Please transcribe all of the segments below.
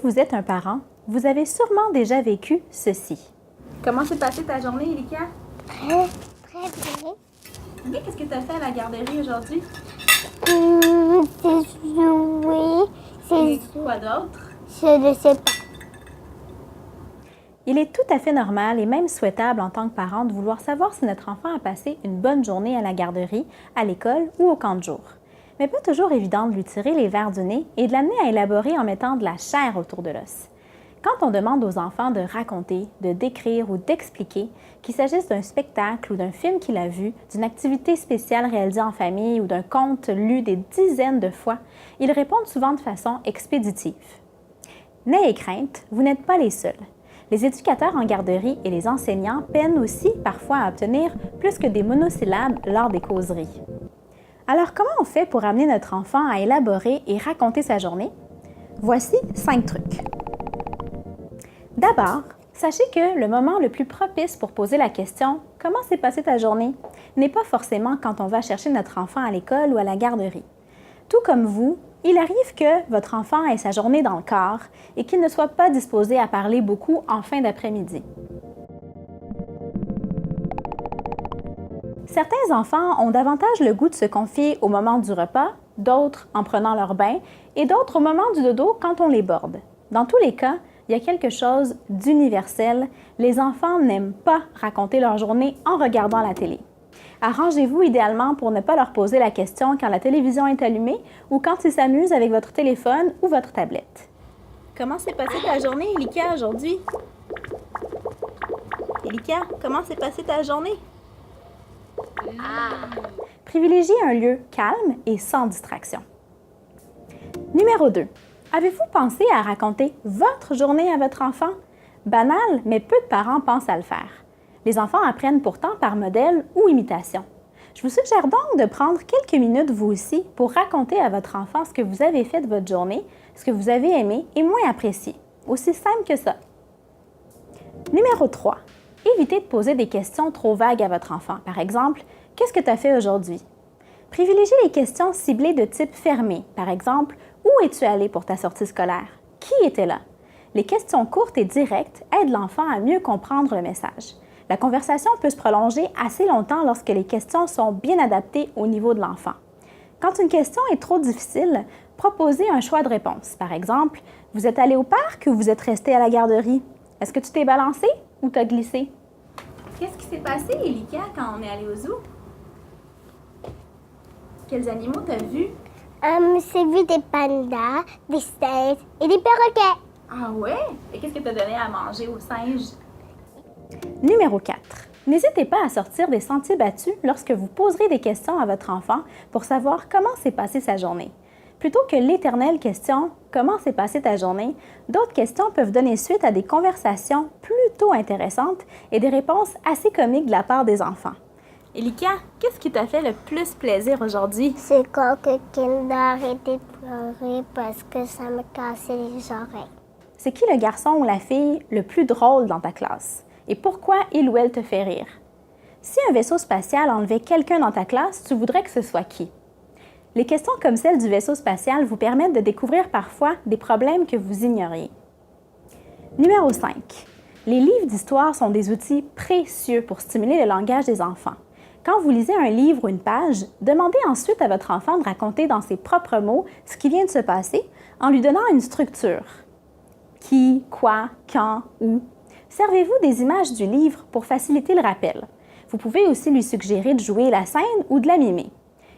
vous êtes un parent, vous avez sûrement déjà vécu ceci. Comment s'est passée ta journée, Elika? Très bien. Ok, qu'est-ce que tu as fait à la garderie aujourd'hui? C'est jouer. Et quoi d'autre? Je ne sais pas. Il est tout à fait normal et même souhaitable en tant que parent de vouloir savoir si notre enfant a passé une bonne journée à la garderie, à l'école ou au camp de jour. Mais pas toujours évident de lui tirer les vers du nez et de l'amener à élaborer en mettant de la chair autour de l'os. Quand on demande aux enfants de raconter, de décrire ou d'expliquer, qu'il s'agisse d'un spectacle ou d'un film qu'il a vu, d'une activité spéciale réalisée en famille ou d'un conte lu des dizaines de fois, ils répondent souvent de façon expéditive. N'ayez crainte, vous n'êtes pas les seuls. Les éducateurs en garderie et les enseignants peinent aussi parfois à obtenir plus que des monosyllabes lors des causeries. Alors, comment on fait pour amener notre enfant à élaborer et raconter sa journée? Voici 5 trucs. D'abord, sachez que le moment le plus propice pour poser la question « Comment s'est passée ta journée ?» n'est pas forcément quand on va chercher notre enfant à l'école ou à la garderie. Tout comme vous, il arrive que votre enfant ait sa journée dans le corps et qu'il ne soit pas disposé à parler beaucoup en fin d'après-midi. Certains enfants ont davantage le goût de se confier au moment du repas, d'autres en prenant leur bain et d'autres au moment du dodo quand on les borde. Dans tous les cas, il y a quelque chose d'universel. Les enfants n'aiment pas raconter leur journée en regardant la télé. Arrangez-vous idéalement pour ne pas leur poser la question quand la télévision est allumée ou quand ils s'amusent avec votre téléphone ou votre tablette. Comment s'est passée ta journée, Elika, aujourd'hui? Elika, comment s'est passée ta journée? Privilégiez un lieu calme et sans distraction. Numéro 2. Avez-vous pensé à raconter votre journée à votre enfant? Banal, mais peu de parents pensent à le faire. Les enfants apprennent pourtant par modèle ou imitation. Je vous suggère donc de prendre quelques minutes vous aussi pour raconter à votre enfant ce que vous avez fait de votre journée, ce que vous avez aimé et moins apprécié. Aussi simple que ça. Numéro 3. Évitez de poser des questions trop vagues à votre enfant. Par exemple, « Qu'est-ce que tu as fait aujourd'hui? » Privilégiez les questions ciblées de type fermé. Par exemple, « Où es-tu allé pour ta sortie scolaire? Qui était là? » Les questions courtes et directes aident l'enfant à mieux comprendre le message. La conversation peut se prolonger assez longtemps lorsque les questions sont bien adaptées au niveau de l'enfant. Quand une question est trop difficile, proposez un choix de réponse. Par exemple, « Vous êtes allé au parc ou vous êtes resté à la garderie? Est-ce que tu t'es balancé ou t'as glissé? » Qu'est-ce qui s'est passé, Elika, quand on est allé au zoo? Quels animaux t'as vus? J'ai vu des pandas, des singes et des perroquets. Ah ouais? Et qu'est-ce que t'as donné à manger aux singes? Numéro 4. N'hésitez pas à sortir des sentiers battus lorsque vous poserez des questions à votre enfant pour savoir comment s'est passée sa journée. Plutôt que l'éternelle question « Comment s'est passée ta journée?», d'autres questions peuvent donner suite à des conversations plutôt intéressantes et des réponses assez comiques de la part des enfants. Elika, qu'est-ce qui t'a fait le plus plaisir aujourd'hui? C'est quand que Kinder a arrêté de pleurer parce que ça me cassait les oreilles. C'est qui le garçon ou la fille le plus drôle dans ta classe? Et pourquoi il ou elle te fait rire? Si un vaisseau spatial enlevait quelqu'un dans ta classe, tu voudrais que ce soit qui? Les questions comme celle du vaisseau spatial vous permettent de découvrir parfois des problèmes que vous ignoriez. Numéro 5. Les livres d'histoire sont des outils précieux pour stimuler le langage des enfants. Quand vous lisez un livre ou une page, demandez ensuite à votre enfant de raconter dans ses propres mots ce qui vient de se passer en lui donnant une structure. Qui, quoi, quand, où. Servez-vous des images du livre pour faciliter le rappel. Vous pouvez aussi lui suggérer de jouer la scène ou de la mimer.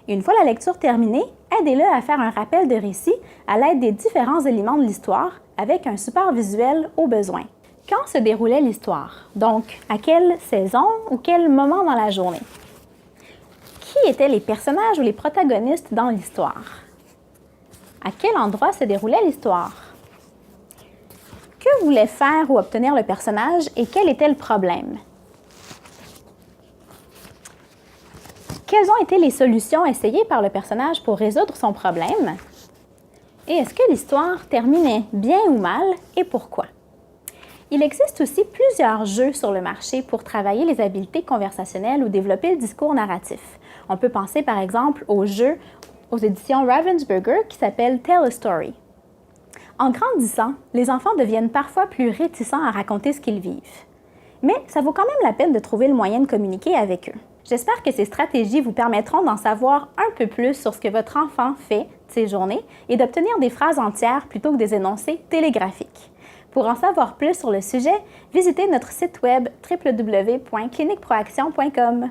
Et une fois la lecture terminée, aidez-le à faire un rappel de récit à l'aide des différents éléments de l'histoire avec un support visuel au besoin. Quand se déroulait l'histoire? Donc, à quelle saison ou quel moment dans la journée? Qui étaient les personnages ou les protagonistes dans l'histoire? À quel endroit se déroulait l'histoire? Que voulait faire ou obtenir le personnage et quel était le problème? Quelles ont été les solutions essayées par le personnage pour résoudre son problème? Et est-ce que l'histoire terminait bien ou mal et pourquoi? Il existe aussi plusieurs jeux sur le marché pour travailler les habiletés conversationnelles ou développer le discours narratif. On peut penser par exemple au jeu aux éditions Ravensburger qui s'appelle Tell a Story. En grandissant, les enfants deviennent parfois plus réticents à raconter ce qu'ils vivent. Mais ça vaut quand même la peine de trouver le moyen de communiquer avec eux. J'espère que ces stratégies vous permettront d'en savoir un peu plus sur ce que votre enfant fait de ses journées et d'obtenir des phrases entières plutôt que des énoncés télégraphiques. Pour en savoir plus sur le sujet, visitez notre site web www.cliniqueproaction.com.